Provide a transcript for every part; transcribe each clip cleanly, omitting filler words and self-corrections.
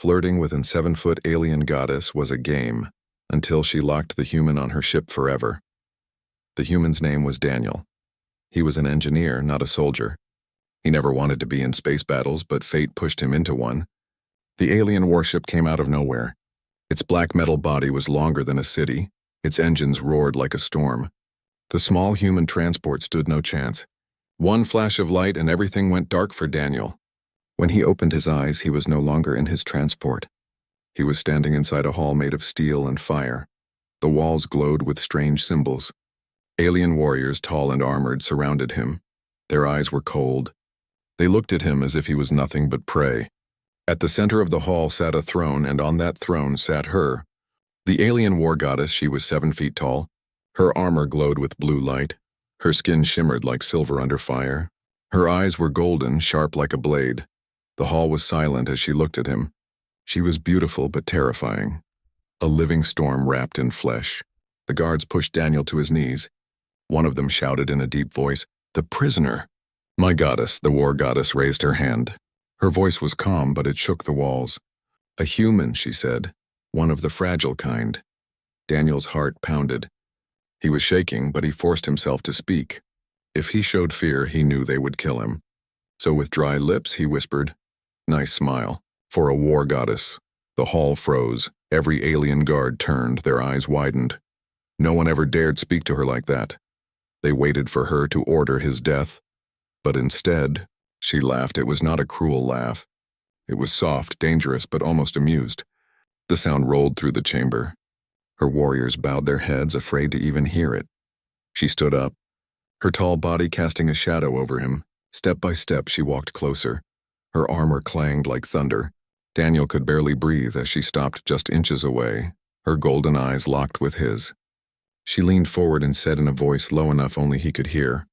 Flirting with a 7-foot alien goddess was a game, until she locked the human on her ship forever. The human's name was Daniel. He was an engineer, not a soldier. He never wanted to be in space battles, but fate pushed him into one. The alien warship came out of nowhere. Its black metal body was longer than a city. Its engines roared like a storm. The small human transport stood no chance. One flash of light and everything went dark for Daniel. When he opened his eyes, he was no longer in his transport. He was standing inside a hall made of steel and fire. The walls glowed with strange symbols. Alien warriors, tall and armored, surrounded him. Their eyes were cold. They looked at him as if he was nothing but prey. At the center of the hall sat a throne, and on that throne sat her. The alien war goddess. She was 7 feet tall. Her armor glowed with blue light. Her skin shimmered like silver under fire. Her eyes were golden, sharp like a blade. The hall was silent as she looked at him. She was beautiful but terrifying. A living storm wrapped in flesh. The guards pushed Daniel to his knees. One of them shouted in a deep voice, "The prisoner!" "My goddess," the war goddess raised her hand. Her voice was calm, but it shook the walls. "A human," she said. "One of the fragile kind." Daniel's heart pounded. He was shaking, but he forced himself to speak. If he showed fear, he knew they would kill him. So with dry lips, he whispered, "Nice smile. For a war goddess." The hall froze. Every alien guard turned, their eyes widened. No one ever dared speak to her like that. They waited for her to order his death. But instead, she laughed. It was not a cruel laugh. It was soft, dangerous, but almost amused. The sound rolled through the chamber. Her warriors bowed their heads, afraid to even hear it. She stood up, her tall body casting a shadow over him. Step by step, she walked closer. Her armor clanged like thunder. Daniel could barely breathe as she stopped just inches away, her golden eyes locked with his. She leaned forward and said in a voice low enough only he could hear,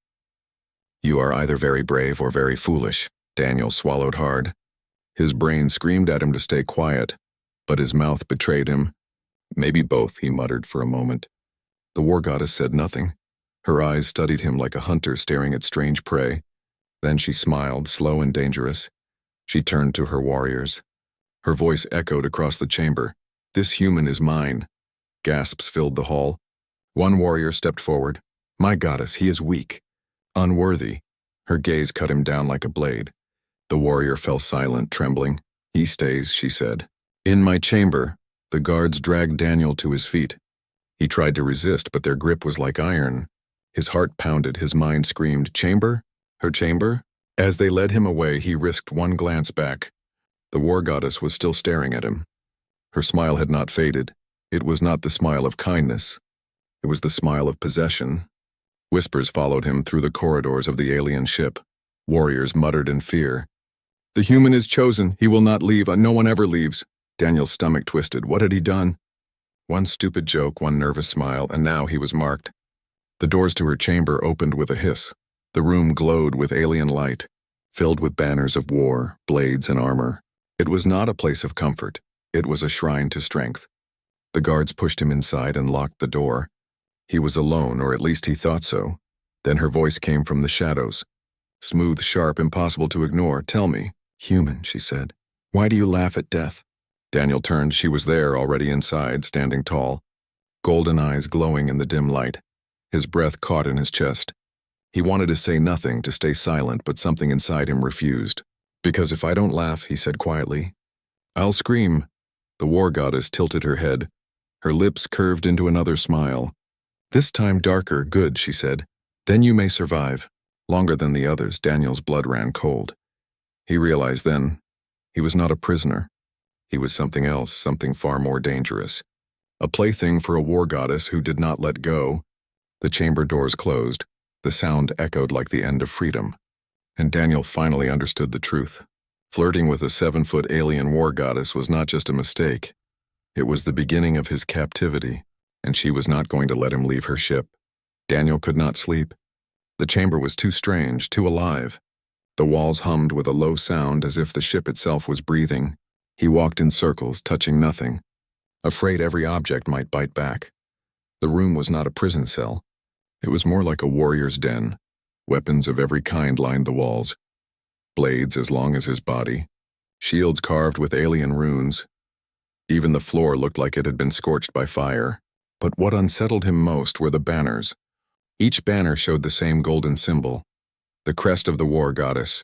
"You are either very brave or very foolish." Daniel swallowed hard. His brain screamed at him to stay quiet, but his mouth betrayed him. "Maybe both," he muttered for a moment. The war goddess said nothing. Her eyes studied him like a hunter staring at strange prey. Then she smiled, slow and dangerous. She turned to her warriors. Her voice echoed across the chamber. "This human is mine." Gasps filled the hall. One warrior stepped forward. "My goddess, he is weak. Unworthy." Her gaze cut him down like a blade. The warrior fell silent, trembling. "He stays," she said. In my chamber, the guards dragged Daniel to his feet. He tried to resist, but their grip was like iron. His heart pounded, his mind screamed, "Chamber? Her chamber?" As they led him away, he risked one glance back. The war goddess was still staring at him. Her smile had not faded. It was not the smile of kindness. It was the smile of possession. Whispers followed him through the corridors of the alien ship. Warriors muttered in fear. "The human is chosen. He will not leave. No one ever leaves." Daniel's stomach twisted. What had he done? One stupid joke, one nervous smile, and now he was marked. The doors to her chamber opened with a hiss. The room glowed with alien light, filled with banners of war, blades, and armor. It was not a place of comfort. It was a shrine to strength. The guards pushed him inside and locked the door. He was alone, or at least he thought so. Then her voice came from the shadows. Smooth, sharp, impossible to ignore. "Tell me." "Human," she said. "Why do you laugh at death?" Daniel turned. She was there, already inside, standing tall. Golden eyes glowing in the dim light. His breath caught in his chest. He wanted to say nothing, to stay silent, but something inside him refused. "Because if I don't laugh," he said quietly, "I'll scream." The war goddess tilted her head. Her lips curved into another smile. "This time darker, good," she said. "Then you may survive." Longer than the others, Daniel's blood ran cold. He realized then, he was not a prisoner. He was something else, something far more dangerous. A plaything for a war goddess who did not let go. The chamber doors closed. The sound echoed like the end of freedom. And Daniel finally understood the truth. Flirting with a 7-foot alien war goddess was not just a mistake. It was the beginning of his captivity, and she was not going to let him leave her ship. Daniel could not sleep. The chamber was too strange, too alive. The walls hummed with a low sound as if the ship itself was breathing. He walked in circles, touching nothing, afraid every object might bite back. The room was not a prison cell. It was more like a warrior's den. Weapons of every kind lined the walls. Blades as long as his body. shields carved with alien runes. Even the floor looked like it had been scorched by fire. But what unsettled him most were the banners. Each banner showed the same golden symbol, the crest of the war goddess.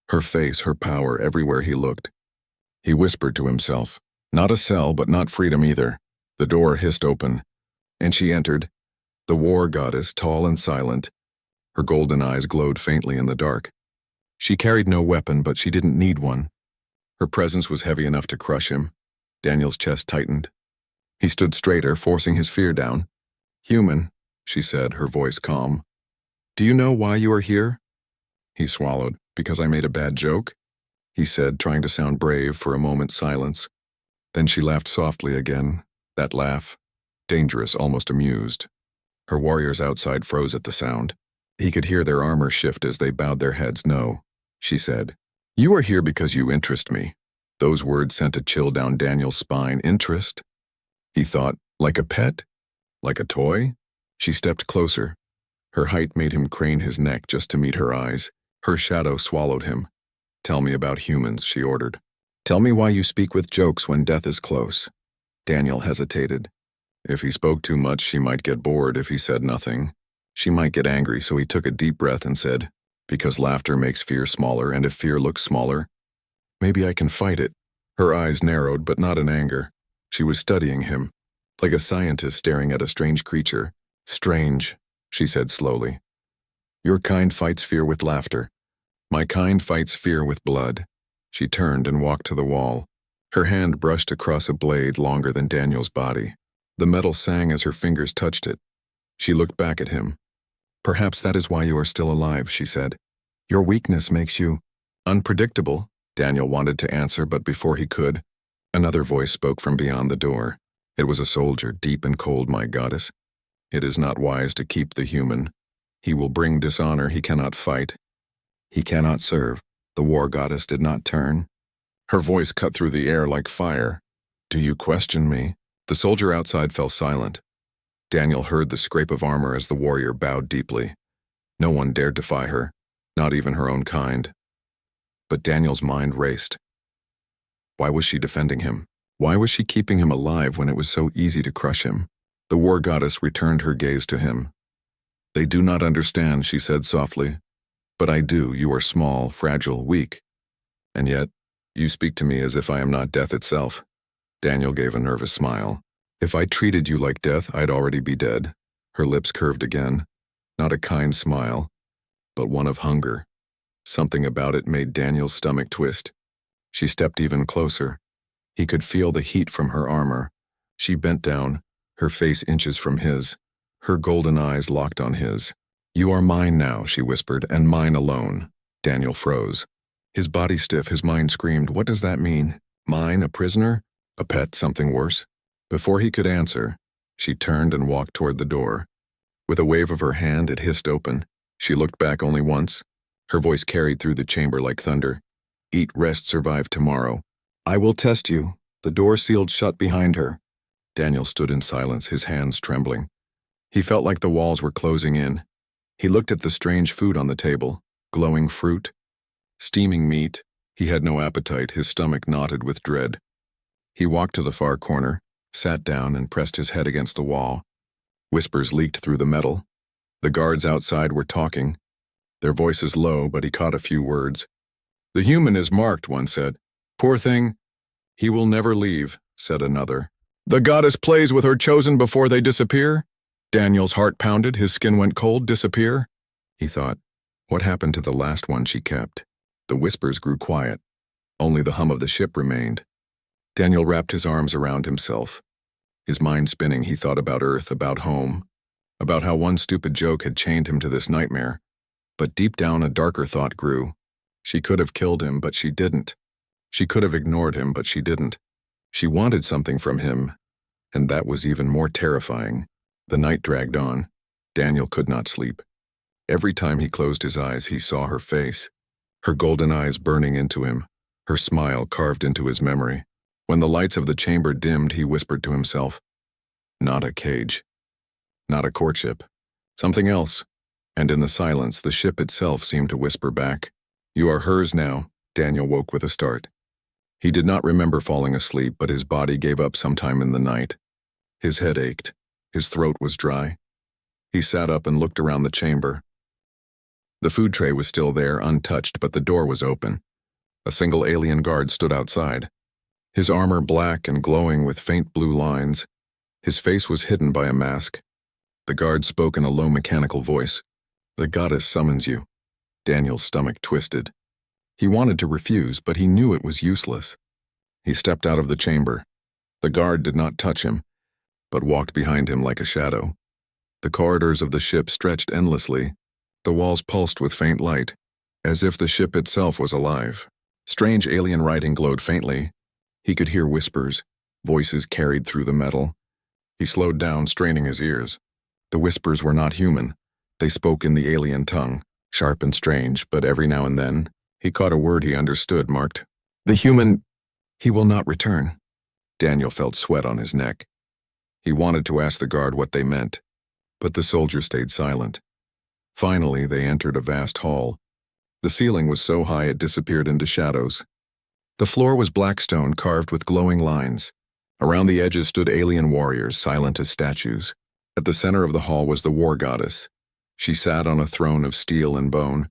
Her face, her power, everywhere he looked. He whispered to himself, not a cell, but not freedom either. The door hissed open, and she entered, the war goddess, tall and silent. Her golden eyes glowed faintly in the dark. She carried no weapon, but she didn't need one. Her presence was heavy enough to crush him. Daniel's chest tightened. He stood straighter, forcing his fear down. "Human," she said, her voice calm. "Do you know why you are here?" He swallowed. "Because I made a bad joke?" he said, trying to sound brave for a moment's silence. Then she laughed softly again, that laugh, dangerous, almost amused. Her warriors outside froze at the sound. He could hear their armor shift as they bowed their heads. "No," she said. "You are here because you interest me." Those words sent a chill down Daniel's spine. Interest? He thought, like a pet? Like a toy? She stepped closer. Her height made him crane his neck just to meet her eyes. Her shadow swallowed him. "Tell me about humans," she ordered. "Tell me why you speak with jokes when death is close." Daniel hesitated. If he spoke too much, she might get bored. If he said nothing, she might get angry, so he took a deep breath and said, "Because laughter makes fear smaller, and if fear looks smaller, maybe I can fight it." Her eyes narrowed, but not in anger. She was studying him, like a scientist staring at a strange creature. "Strange," she said slowly. "Your kind fights fear with laughter. My kind fights fear with blood." She turned and walked to the wall. Her hand brushed across a blade longer than Daniel's body. The metal sang as her fingers touched it. She looked back at him. "Perhaps that is why you are still alive," she said. "Your weakness makes you unpredictable." Daniel wanted to answer, but before he could, another voice spoke from beyond the door. It was a soldier, deep and cold. "My goddess, it is not wise to keep the human. He will bring dishonor. He cannot fight. He cannot serve." The war goddess did not turn. Her voice cut through the air like fire. "Do you question me?" The soldier outside fell silent. Daniel heard the scrape of armor as the warrior bowed deeply. No one dared defy her, not even her own kind. But Daniel's mind raced. Why was she defending him? Why was she keeping him alive when it was so easy to crush him? The war goddess returned her gaze to him. "They do not understand," she said softly. "But I do. You are small, fragile, weak. And yet, you speak to me as if I am not death itself." Daniel gave a nervous smile. "If I treated you like death, I'd already be dead." Her lips curved again. Not a kind smile, but one of hunger. Something about it made Daniel's stomach twist. She stepped even closer. He could feel the heat from her armor. She bent down, her face inches from his. Her golden eyes locked on his. "You are mine now," she whispered, "and mine alone." Daniel froze. His body stiff, his mind screamed, "What does that mean? Mine, a prisoner? A pet, something worse?" Before he could answer, she turned and walked toward the door. With a wave of her hand, it hissed open. She looked back only once. Her voice carried through the chamber like thunder. "Eat, rest, survive tomorrow. I will test you." The door sealed shut behind her. Daniel stood in silence, his hands trembling. He felt like the walls were closing in. He looked at the strange food on the table, glowing fruit, steaming meat. He had no appetite, his stomach knotted with dread. He walked to the far corner, sat down and pressed his head against the wall. Whispers leaked through the metal. The guards outside were talking, their voices low, but he caught a few words. "The human is marked," one said. "Poor thing." "He will never leave," said another. "The goddess plays with her chosen before they disappear." Daniel's heart pounded, his skin went cold. "Disappear?" He thought, what happened to the last one she kept? The whispers grew quiet. Only the hum of the ship remained. Daniel wrapped his arms around himself. His mind spinning, he thought about Earth, about home, about how one stupid joke had chained him to this nightmare. But deep down a darker thought grew. She could have killed him, but she didn't. She could have ignored him, but she didn't. She wanted something from him, and that was even more terrifying. The night dragged on. Daniel could not sleep. Every time he closed his eyes, he saw her face, her golden eyes burning into him, her smile carved into his memory. When the lights of the chamber dimmed, he whispered to himself, "Not a cage. Not a courtship. Something else." And in the silence, the ship itself seemed to whisper back, "You are hers now." Daniel woke with a start. He did not remember falling asleep, but his body gave up sometime in the night. His head ached. His throat was dry. He sat up and looked around the chamber. The food tray was still there, untouched, but the door was open. A single alien guard stood outside. His armor black and glowing with faint blue lines. His face was hidden by a mask. The guard spoke in a low mechanical voice. "The goddess summons you." Daniel's stomach twisted. He wanted to refuse, but he knew it was useless. He stepped out of the chamber. The guard did not touch him, but walked behind him like a shadow. The corridors of the ship stretched endlessly. The walls pulsed with faint light, as if the ship itself was alive. Strange alien writing glowed faintly. He could hear whispers, voices carried through the metal. He slowed down, straining his ears. The whispers were not human. They spoke in the alien tongue, sharp and strange, but every now and then, he caught a word he understood, marked, "The human, he will not return." Daniel felt sweat on his neck. He wanted to ask the guard what they meant, but the soldier stayed silent. Finally, they entered a vast hall. The ceiling was so high it disappeared into shadows. The floor was black stone carved with glowing lines. Around the edges stood alien warriors, silent as statues. At the center of the hall was the war goddess. She sat on a throne of steel and bone.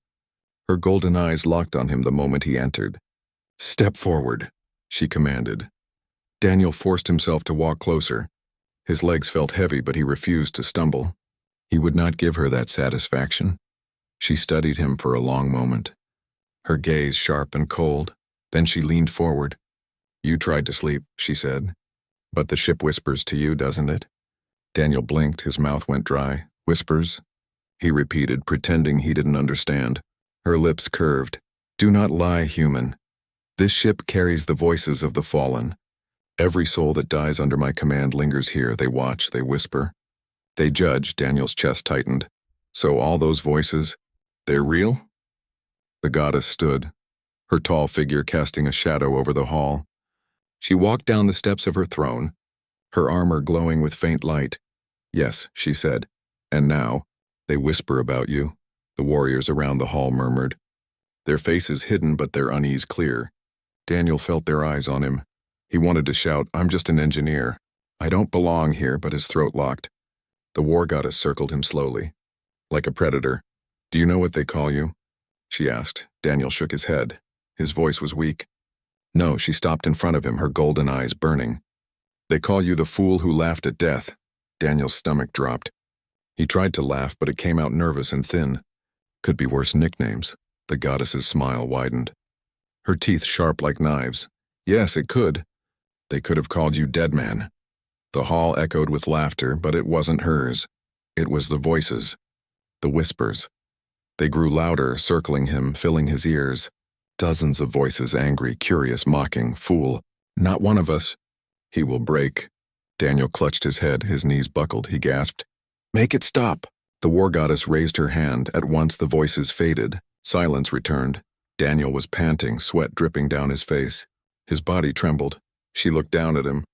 Her golden eyes locked on him the moment he entered. "Step forward," she commanded. Daniel forced himself to walk closer. His legs felt heavy, but he refused to stumble. He would not give her that satisfaction. She studied him for a long moment, her gaze sharp and cold. Then she leaned forward. "You tried to sleep," she said. "But the ship whispers to you, doesn't it?" Daniel blinked, his mouth went dry. "Whispers?" he repeated, pretending he didn't understand. Her lips curved. "Do not lie, human. This ship carries the voices of the fallen. Every soul that dies under my command lingers here. They watch, they whisper. They judge." Daniel's chest tightened. "So all those voices, they're real?" The goddess stood, her tall figure casting a shadow over the hall. She walked down the steps of her throne, her armor glowing with faint light. "Yes," she said, "and now, they whisper about you." The warriors around the hall murmured, their faces hidden but their unease clear. Daniel felt their eyes on him. He wanted to shout, "I'm just an engineer. I don't belong here," but his throat locked. The war goddess circled him slowly, like a predator. "Do you know what they call you?" she asked. Daniel shook his head. His voice was weak. "No," she stopped in front of him, her golden eyes burning. "They call you the fool who laughed at death." Daniel's stomach dropped. He tried to laugh, but it came out nervous and thin. Could be worse nicknames. The goddess's smile widened. Her teeth sharp like knives. "Yes, it could. They could have called you Dead Man." The hall echoed with laughter, but it wasn't hers. It was the voices. The whispers. They grew louder, circling him, filling his ears. Dozens of voices, angry, curious, mocking. "Fool. Not one of us." "He will break." Daniel clutched his head, his knees buckled. He gasped, "Make it stop." The war goddess raised her hand. At once the voices faded. Silence returned. Daniel was panting, sweat dripping down his face. His body trembled. She looked down at him.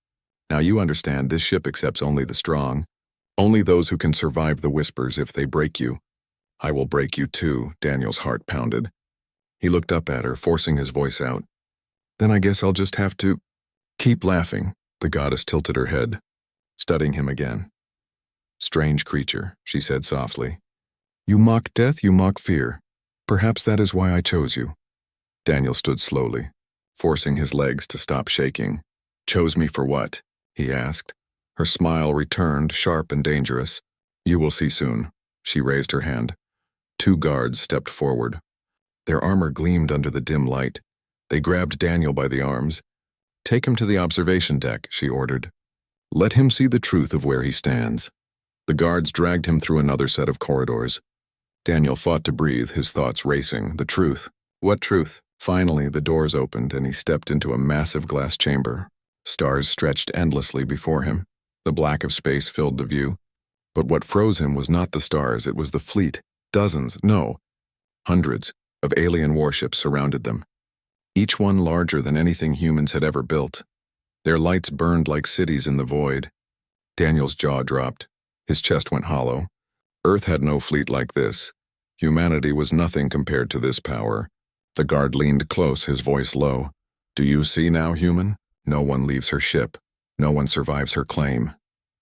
"Now you understand, this ship accepts only the strong. Only those who can survive the whispers. If they break you, I will break you too." Daniel's heart pounded. He looked up at her, forcing his voice out. "Then I guess I'll just have to keep laughing." The goddess tilted her head, studying him again. "Strange creature," she said softly. "You mock death, you mock fear. Perhaps that is why I chose you." Daniel stood slowly, forcing his legs to stop shaking. "Chose me for what?" he asked. Her smile returned, sharp and dangerous. "You will see soon." She raised her hand. Two guards stepped forward. Their armor gleamed under the dim light. They grabbed Daniel by the arms. "Take him to the observation deck," she ordered. "Let him see the truth of where he stands." The guards dragged him through another set of corridors. Daniel fought to breathe, his thoughts racing. The truth. What truth? Finally, the doors opened and he stepped into a massive glass chamber. Stars stretched endlessly before him. The black of space filled the view. But what froze him was not the stars, it was the fleet. Dozens, no, hundreds of alien warships surrounded them. Each one larger than anything humans had ever built. Their lights burned like cities in the void. Daniel's jaw dropped. His chest went hollow. Earth had no fleet like this. Humanity was nothing compared to this power. The guard leaned close, his voice low. Do you see now, human? No one leaves her ship. No one survives her claim.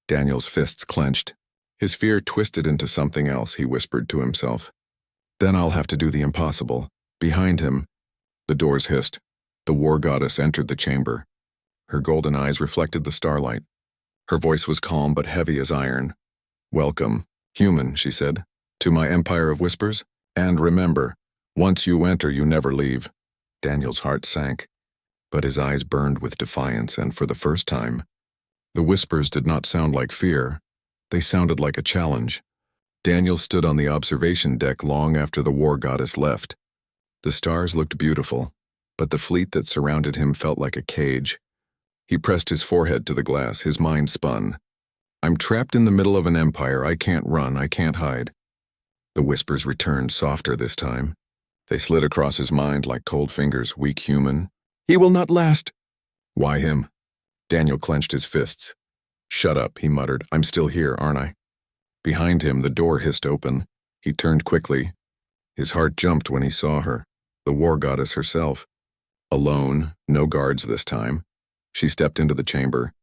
Daniel's fists clenched. His fear twisted into something else, he whispered to himself. Then I'll have to do the impossible. Behind him, the doors hissed. The war goddess entered the chamber. Her golden eyes reflected the starlight. Her voice was calm but heavy as iron. Welcome, human, she said, to my empire of whispers. And remember, once you enter, you never leave. Daniel's heart sank, but his eyes burned with defiance, and for the first time, the whispers did not sound like fear. They sounded like a challenge. Daniel stood on the observation deck long after the war goddess left. The stars looked beautiful, but the fleet that surrounded him felt like a cage. He pressed his forehead to the glass, his mind spun. I'm trapped in the middle of an empire. I can't run, I can't hide. The whispers returned, softer this time. They slid across his mind like cold fingers. Weak human. He will not last. Why him? Daniel clenched his fists. Shut up, he muttered. I'm still here, aren't I? Behind him, the door hissed open. He turned quickly. His heart jumped when he saw her, the war goddess herself. Alone, no guards this time. She stepped into the chamber,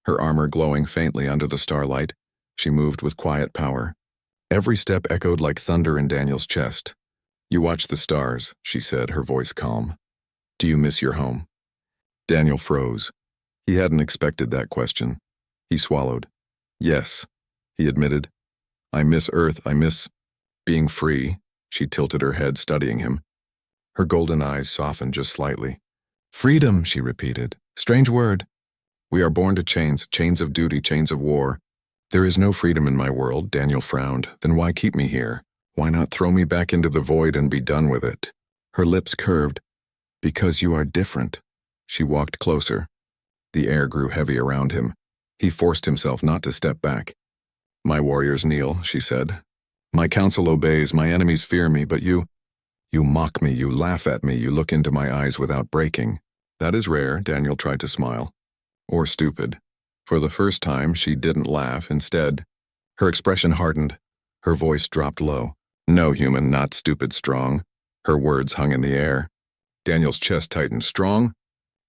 her armor glowing faintly under the starlight. She moved with quiet power. Every step echoed like thunder in Daniel's chest. You watch the stars, she said, her voice calm. Do you miss your home? Daniel froze. He hadn't expected that question. He swallowed. Yes, he admitted. I miss Earth, I miss being free. She tilted her head, studying him. Her golden eyes softened just slightly. Freedom, she repeated. Strange word. We are born to chains, chains of duty, chains of war. There is no freedom in my world, Daniel frowned. Then why keep me here? Why not throw me back into the void and be done with it? Her lips curved. Because you are different. She walked closer. The air grew heavy around him. He forced himself not to step back. My warriors kneel, she said. My counsel obeys, my enemies fear me, but you mock me, you laugh at me, you look into my eyes without breaking. That is rare, Daniel tried to smile. Or stupid. For the first time, she didn't laugh. Instead, her expression hardened. Her voice dropped low. No, human, not stupid, strong. Her words hung in the air. Daniel's chest tightened. Strong?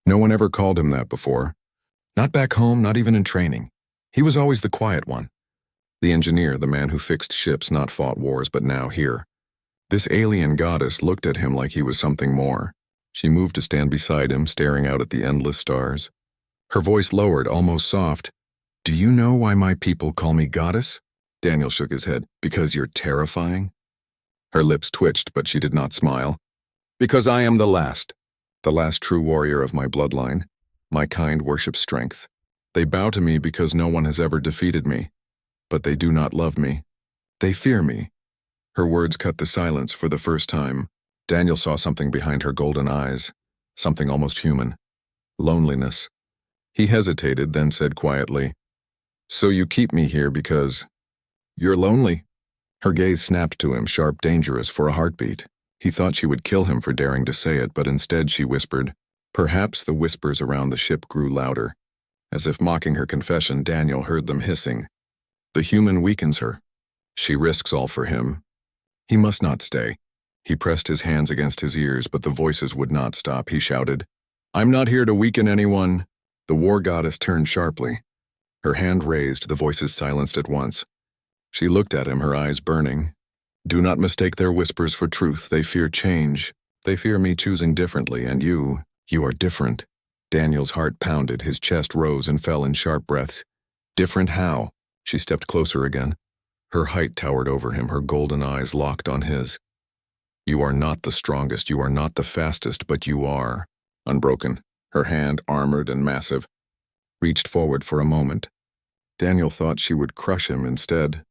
No one ever called him that before. Not back home, not even in training. He was always the quiet one. The engineer, the man who fixed ships, not fought wars, but now here. This alien goddess looked at him like he was something more. She moved to stand beside him, staring out at the endless stars. Her voice lowered, almost soft. Do you know why my people call me goddess? Daniel shook his head. Because you're terrifying? Her lips twitched, but she did not smile. Because I am the last true warrior of my bloodline. My kind worship strength. They bow to me because no one has ever defeated me. But they do not love me. They fear me. Her words cut the silence for the first time. Daniel saw something behind her golden eyes, something almost human. Loneliness. He hesitated, then said quietly, So you keep me here because you're lonely? Her gaze snapped to him, sharp, dangerous, for a heartbeat. He thought she would kill him for daring to say it, but instead she whispered. Perhaps the whispers around the ship grew louder. As if mocking her confession, Daniel heard them hissing. The human weakens her. She risks all for him. He must not stay. He pressed his hands against his ears, but the voices would not stop. He shouted, I'm not here to weaken anyone. The war goddess turned sharply. Her hand raised, the voices silenced at once. She looked at him, her eyes burning. Do not mistake their whispers for truth. They fear change. They fear me choosing differently, and you are different. Daniel's heart pounded, his chest rose and fell in sharp breaths. Different how? She stepped closer again. Her height towered over him, her golden eyes locked on his. You are not the strongest, you are not the fastest, but you are. Unbroken, her hand, armored and massive, reached forward for a moment. Daniel thought she would crush him instead.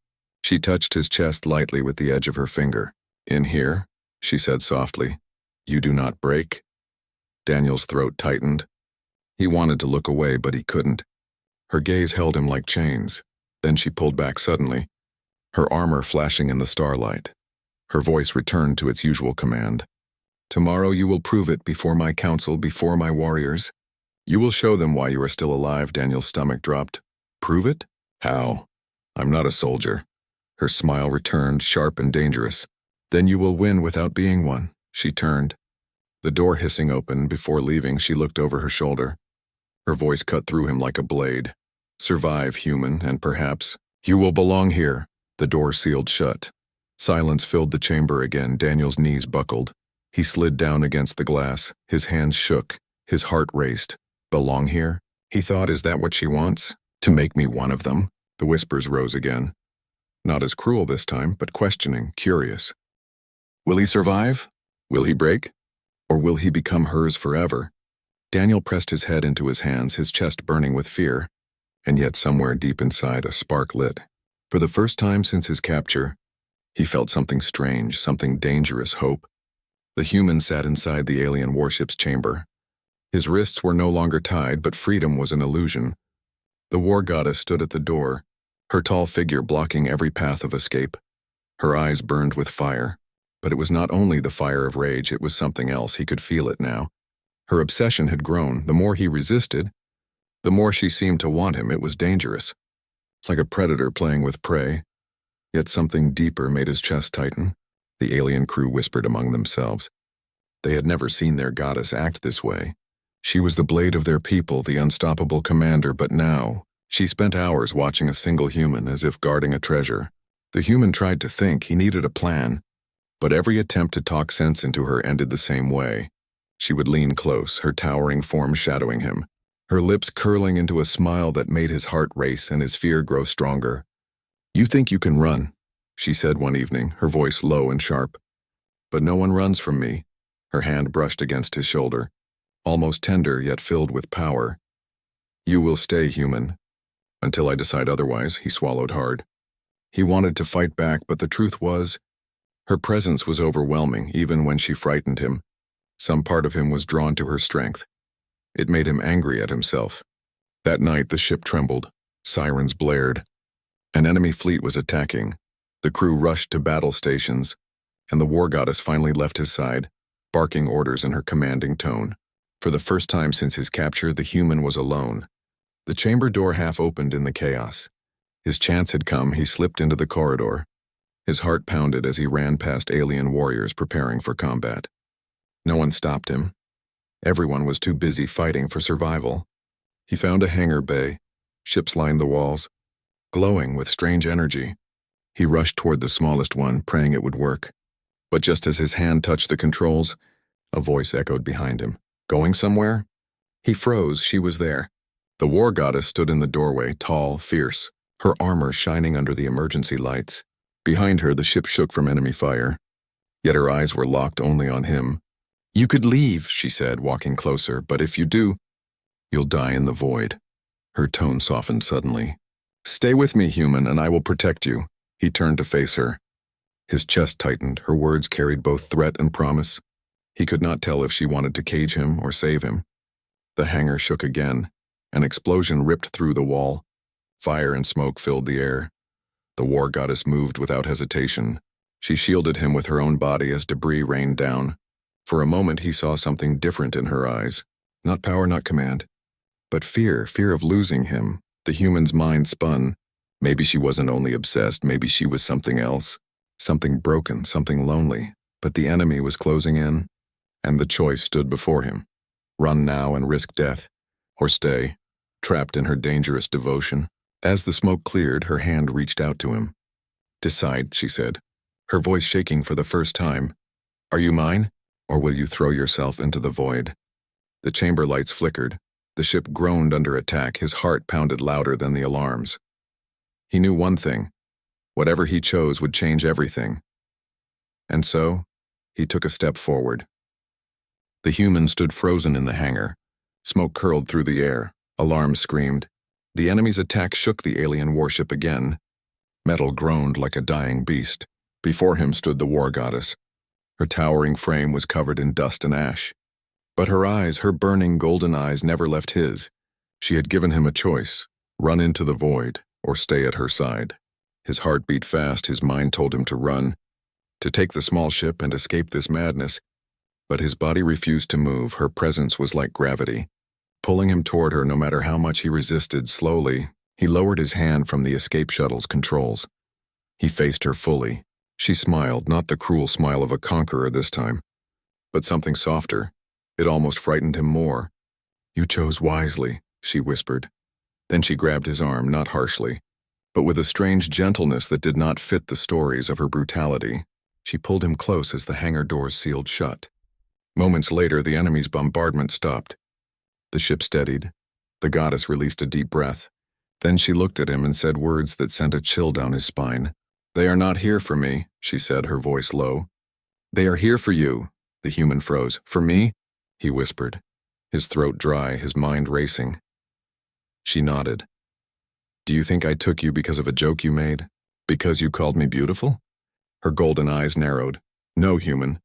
She touched his chest lightly with the edge of her finger. In here, she said softly. You do not break. Daniel's throat tightened. He wanted to look away, but he couldn't. Her gaze held him like chains. Then she pulled back suddenly, her armor flashing in the starlight. Her voice returned to its usual command. Tomorrow you will prove it before my council, before my warriors. You will show them why you are still alive. Daniel's stomach dropped. Prove it? How? I'm not a soldier. Her smile returned, sharp and dangerous. Then you will win without being one. She turned. The door hissing open. Before leaving, she looked over her shoulder. Her voice cut through him like a blade. Survive, human, and perhaps you will belong here. The door sealed shut. Silence filled the chamber again. Daniel's knees buckled. He slid down against the glass. His hands shook. His heart raced. Belong here? He thought, is that what she wants? To make me one of them? The whispers rose again. Not as cruel this time, but questioning, curious. Will he survive? Will he break? Or will he become hers forever? Daniel pressed his head into his hands, his chest burning with fear, and yet somewhere deep inside a spark lit. For the first time since his capture, he felt something strange, something dangerous, hope. The human sat inside the alien warship's chamber. His wrists were no longer tied, but freedom was an illusion. The war goddess stood at the door, her tall figure blocking every path of escape. Her eyes burned with fire, but it was not only the fire of rage, it was something else. He could feel it now. Her obsession had grown. The more he resisted, the more she seemed to want him. It was dangerous, like a predator playing with prey. Yet something deeper made his chest tighten. The alien crew whispered among themselves. They had never seen their goddess act this way. She was the blade of their people, the unstoppable commander, but now she spent hours watching a single human as if guarding a treasure. The human tried to think. He needed a plan, but every attempt to talk sense into her ended the same way. She would lean close, her towering form shadowing him, her lips curling into a smile that made his heart race and his fear grow stronger. You think you can run, she said one evening, her voice low and sharp. But no one runs from me. Her hand brushed against his shoulder, almost tender yet filled with power. You will stay human. Until I decide otherwise. He swallowed hard. He wanted to fight back, but the truth was, her presence was overwhelming, even when she frightened him. Some part of him was drawn to her strength. It made him angry at himself. That night the ship trembled. Sirens blared. An enemy fleet was attacking. The crew rushed to battle stations, and the war goddess finally left his side, barking orders in her commanding tone. For the first time since his capture, the human was alone. The chamber door half opened in the chaos. His chance had come. He slipped into the corridor. His heart pounded as he ran past alien warriors preparing for combat. No one stopped him. Everyone was too busy fighting for survival. He found a hangar bay. Ships lined the walls, glowing with strange energy. He rushed toward the smallest one, praying it would work. But just as his hand touched the controls, a voice echoed behind him. Going somewhere? He froze. She was there. The war goddess stood in the doorway, tall, fierce, her armor shining under the emergency lights. Behind her, the ship shook from enemy fire, yet her eyes were locked only on him. You could leave, she said, walking closer, but if you do, you'll die in the void. Her tone softened suddenly. Stay with me, human, and I will protect you. He turned to face her. His chest tightened. Her words carried both threat and promise. He could not tell if she wanted to cage him or save him. The hangar shook again. An explosion ripped through the wall. Fire and smoke filled the air. The war goddess moved without hesitation. She shielded him with her own body as debris rained down. For a moment he saw something different in her eyes. Not power, not command, but fear of losing him. The human's mind spun. Maybe she wasn't only obsessed, maybe she was something else. Something broken, something lonely. But the enemy was closing in, and the choice stood before him. Run now and risk death, or stay, trapped in her dangerous devotion. As the smoke cleared, her hand reached out to him. Decide, she said, her voice shaking for the first time. Are you mine, or will you throw yourself into the void? The chamber lights flickered. The ship groaned under attack. His heart pounded louder than the alarms. He knew one thing. Whatever he chose would change everything. And so, he took a step forward. The human stood frozen in the hangar. Smoke curled through the air. Alarms screamed. The enemy's attack shook the alien warship again. Metal groaned like a dying beast. Before him stood the war goddess. Her towering frame was covered in dust and ash. But her eyes, her burning golden eyes, never left his. She had given him a choice: run into the void, or stay at her side. His heart beat fast. His mind told him to run, to take the small ship and escape this madness. But his body refused to move. Her presence was like gravity, pulling him toward her no matter how much he resisted. Slowly, he lowered his hand from the escape shuttle's controls. He faced her fully. She smiled, not the cruel smile of a conqueror this time, but something softer. It almost frightened him more. "You chose wisely," she whispered. Then she grabbed his arm, not harshly, but with a strange gentleness that did not fit the stories of her brutality. She pulled him close as the hangar doors sealed shut. Moments later, the enemy's bombardment stopped. The ship steadied. The goddess released a deep breath. Then she looked at him and said words that sent a chill down his spine. "They are not here for me," she said, her voice low. "They are here for you." The human froze. "For me?" he whispered, his throat dry, his mind racing. She nodded. "Do you think I took you because of a joke you made? Because you called me beautiful?" Her golden eyes narrowed. "No, human.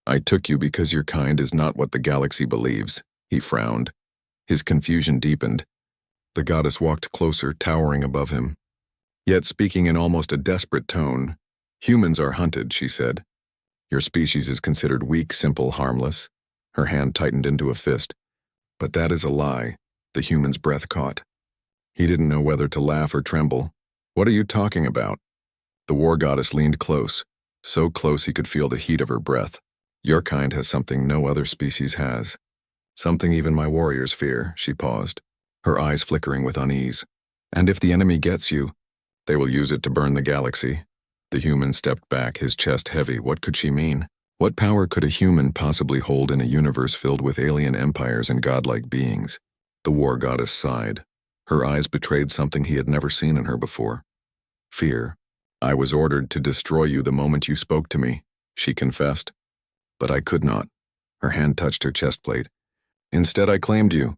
I took you because your kind is not what the galaxy believes." He frowned. His confusion deepened. The goddess walked closer, towering above him, yet speaking in almost a desperate tone. "Humans are hunted," she said. "Your species is considered weak, simple, harmless." Her hand tightened into a fist. "But that is a lie." The human's breath caught. He didn't know whether to laugh or tremble. "What are you talking about?" The war goddess leaned close, so close he could feel the heat of her breath. "Your kind has something no other species has. Something even my warriors fear." She paused, her eyes flickering with unease. "And if the enemy gets you, they will use it to burn the galaxy." The human stepped back, his chest heavy. What could she mean? What power could a human possibly hold in a universe filled with alien empires and godlike beings? The war goddess sighed. Her eyes betrayed something he had never seen in her before. "Fear. I was ordered to destroy you the moment you spoke to me," she confessed. "But I could not." Her hand touched her chest plate. "Instead, I claimed you."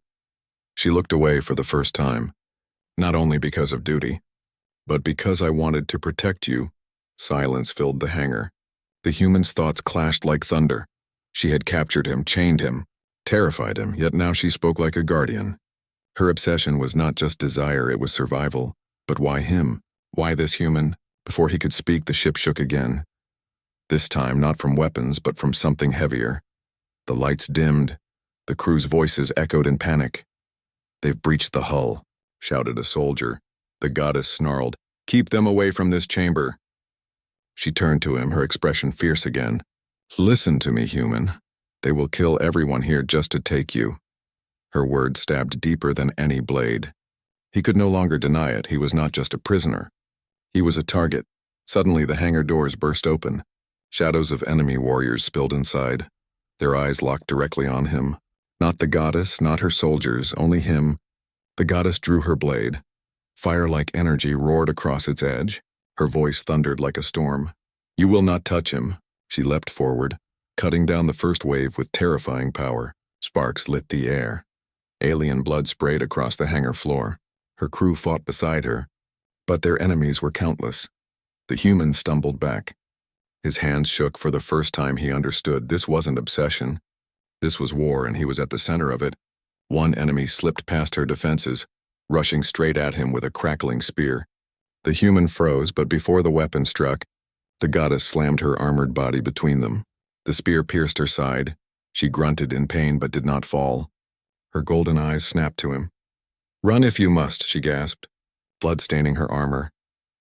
She looked away for the first time, not only because of duty, but because I wanted to protect you. Silence filled the hangar. The human's thoughts clashed like thunder. She had captured him, chained him, terrified him, yet now she spoke like a guardian. Her obsession was not just desire, it was survival. But why him? Why this human? Before he could speak, the ship shook again. This time, not from weapons, but from something heavier. The lights dimmed. The crew's voices echoed in panic. "They've breached the hull," shouted a soldier. The goddess snarled, "Keep them away from this chamber." She turned to him, her expression fierce again. "Listen to me, human. They will kill everyone here just to take you." Her words stabbed deeper than any blade. He could no longer deny it. He was not just a prisoner. He was a target. Suddenly the hangar doors burst open. Shadows of enemy warriors spilled inside. Their eyes locked directly on him. Not the goddess, not her soldiers, only him. The goddess drew her blade. Fire-like energy roared across its edge. Her voice thundered like a storm. "You will not touch him." She leapt forward, cutting down the first wave with terrifying power. Sparks lit the air. Alien blood sprayed across the hangar floor. Her crew fought beside her, but their enemies were countless. The human stumbled back. His hands shook. For the first time he understood this wasn't obsession. This was war, and he was at the center of it. One enemy slipped past her defenses, rushing straight at him with a crackling spear. The human froze, but before the weapon struck, the goddess slammed her armored body between them. The spear pierced her side. She grunted in pain but did not fall. Her golden eyes snapped to him. "Run if you must," she gasped, blood staining her armor.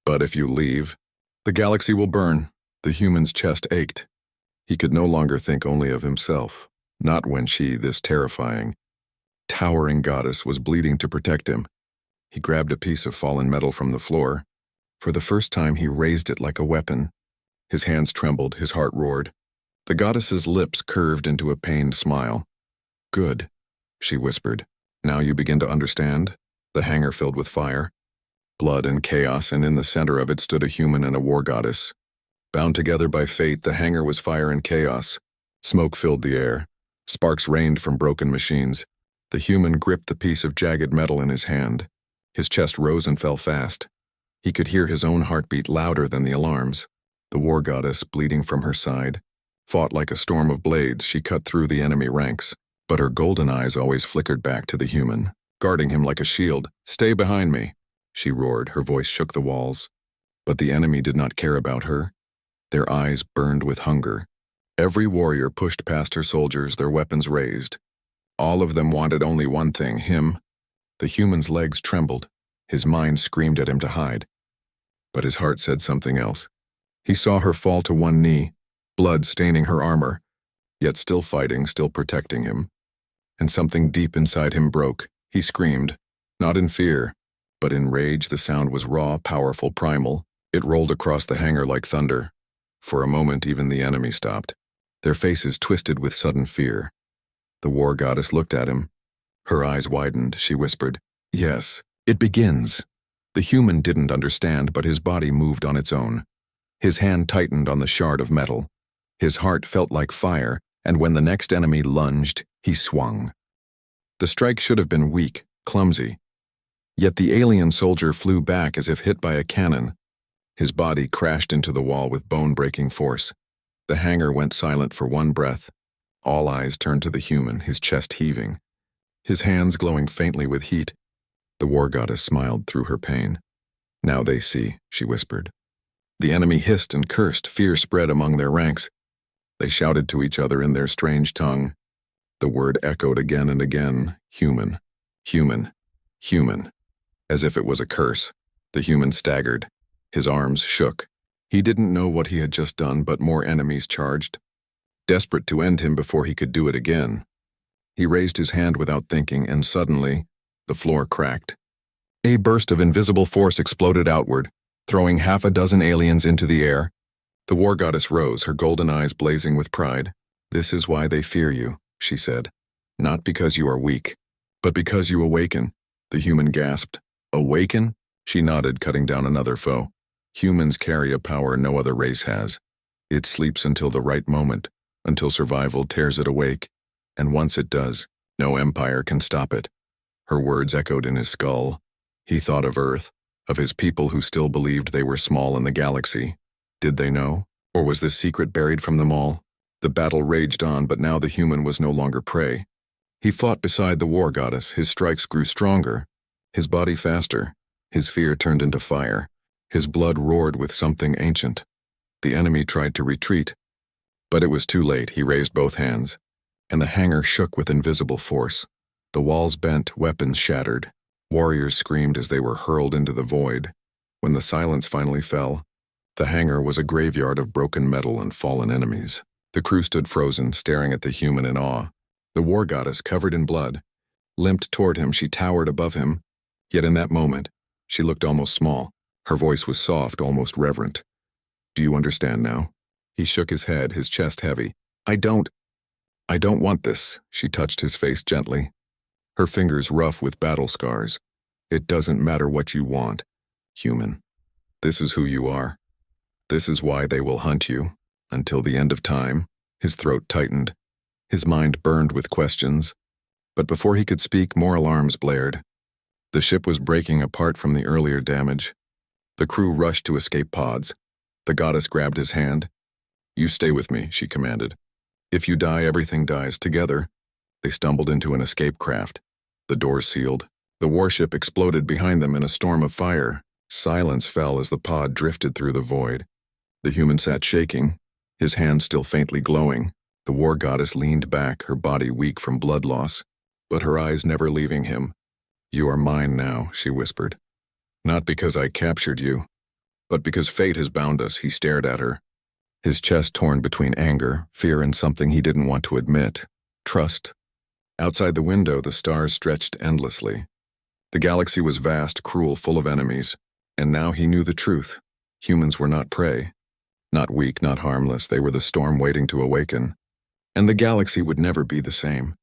"But if you leave, the galaxy will burn." The human's chest ached. He could no longer think only of himself, not when she, this terrifying, towering goddess, was bleeding to protect him. He grabbed a piece of fallen metal from the floor. For the first time he raised it like a weapon. His hands trembled, his heart roared. The goddess's lips curved into a pained smile. "Good," she whispered. "Now you begin to understand?" The hangar filled with fire, blood and chaos, and in the center of it stood a human and a war goddess. Bound together by fate, the hangar was fire and chaos. Smoke filled the air. Sparks rained from broken machines. The human gripped the piece of jagged metal in his hand. His chest rose and fell fast. He could hear his own heartbeat louder than the alarms. The war goddess, bleeding from her side, fought like a storm of blades. She cut through the enemy ranks, but her golden eyes always flickered back to the human, guarding him like a shield. "Stay behind me," she roared. Her voice shook the walls. But the enemy did not care about her. Their eyes burned with hunger. Every warrior pushed past her soldiers, their weapons raised. All of them wanted only one thing, him. The human's legs trembled. His mind screamed at him to hide. But his heart said something else. He saw her fall to one knee, blood staining her armor. yet still fighting, still protecting him. And something deep inside him broke. He screamed, not in fear, but in rage. The sound was raw, powerful, primal. It rolled across the hangar like thunder. For a moment, even the enemy stopped, their faces twisted with sudden fear. The war goddess looked at him. Her eyes widened. She whispered, "Yes, it begins." The human didn't understand, but his body moved on its own. His hand tightened on the shard of metal. His heart felt like fire, and when the next enemy lunged, he swung. The strike should have been weak, clumsy. Yet the alien soldier flew back as if hit by a cannon. His body crashed into the wall with bone-breaking force. The hangar went silent for one breath. All eyes turned to the human, his chest heaving, his hands glowing faintly with heat. The war goddess smiled through her pain. "Now they see," she whispered. The enemy hissed and cursed. Fear spread among their ranks. They shouted to each other in their strange tongue. The word echoed again and again, human, human, human, as if it was a curse. The human staggered. His arms shook. He didn't know what he had just done, but more enemies charged, desperate to end him before he could do it again. He raised his hand without thinking, and suddenly, the floor cracked. A burst of invisible force exploded outward, throwing half a dozen aliens into the air. The war goddess rose, her golden eyes blazing with pride. "This is why they fear you," she said. "Not because you are weak, but because you awaken." The human gasped. "Awaken?" She nodded, cutting down another foe. "Humans carry a power no other race has. It sleeps until the right moment, until survival tears it awake. And once it does, no empire can stop it." Her words echoed in his skull. He thought of Earth, of his people who still believed they were small in the galaxy. Did they know? Or was this secret buried from them all? The battle raged on, but now the human was no longer prey. He fought beside the war goddess. His strikes grew stronger, his body faster. His fear turned into fire. His blood roared with something ancient. The enemy tried to retreat, but it was too late. He raised both hands, and the hangar shook with invisible force. The walls bent, weapons shattered. Warriors screamed as they were hurled into the void. When the silence finally fell, the hangar was a graveyard of broken metal and fallen enemies. The crew stood frozen, staring at the human in awe. The war goddess, covered in blood, limped toward him. She towered above him. Yet in that moment, she looked almost small. Her voice was soft, almost reverent. "Do you understand now?" He shook his head, his chest heavy. I don't want this." She touched his face gently, her fingers rough with battle scars. "It doesn't matter what you want, human. This is who you are. This is why they will hunt you, until the end of time." His throat tightened. His mind burned with questions. But before he could speak, more alarms blared. The ship was breaking apart from the earlier damage. The crew rushed to escape pods. The goddess grabbed his hand. "You stay with me," she commanded. "If you die, everything dies together." They stumbled into an escape craft. The doors sealed. The warship exploded behind them in a storm of fire. Silence fell as the pod drifted through the void. The human sat shaking, his hands still faintly glowing. The war goddess leaned back, her body weak from blood loss, but her eyes never leaving him. "You are mine now," she whispered. "Not because I captured you, but because fate has bound us." He stared at her, his chest torn between anger, fear, and something he didn't want to admit: trust. Outside the window, the stars stretched endlessly. The galaxy was vast, cruel, full of enemies, and now he knew the truth. Humans were not prey. Not weak, not harmless. They were the storm waiting to awaken. And the galaxy would never be the same.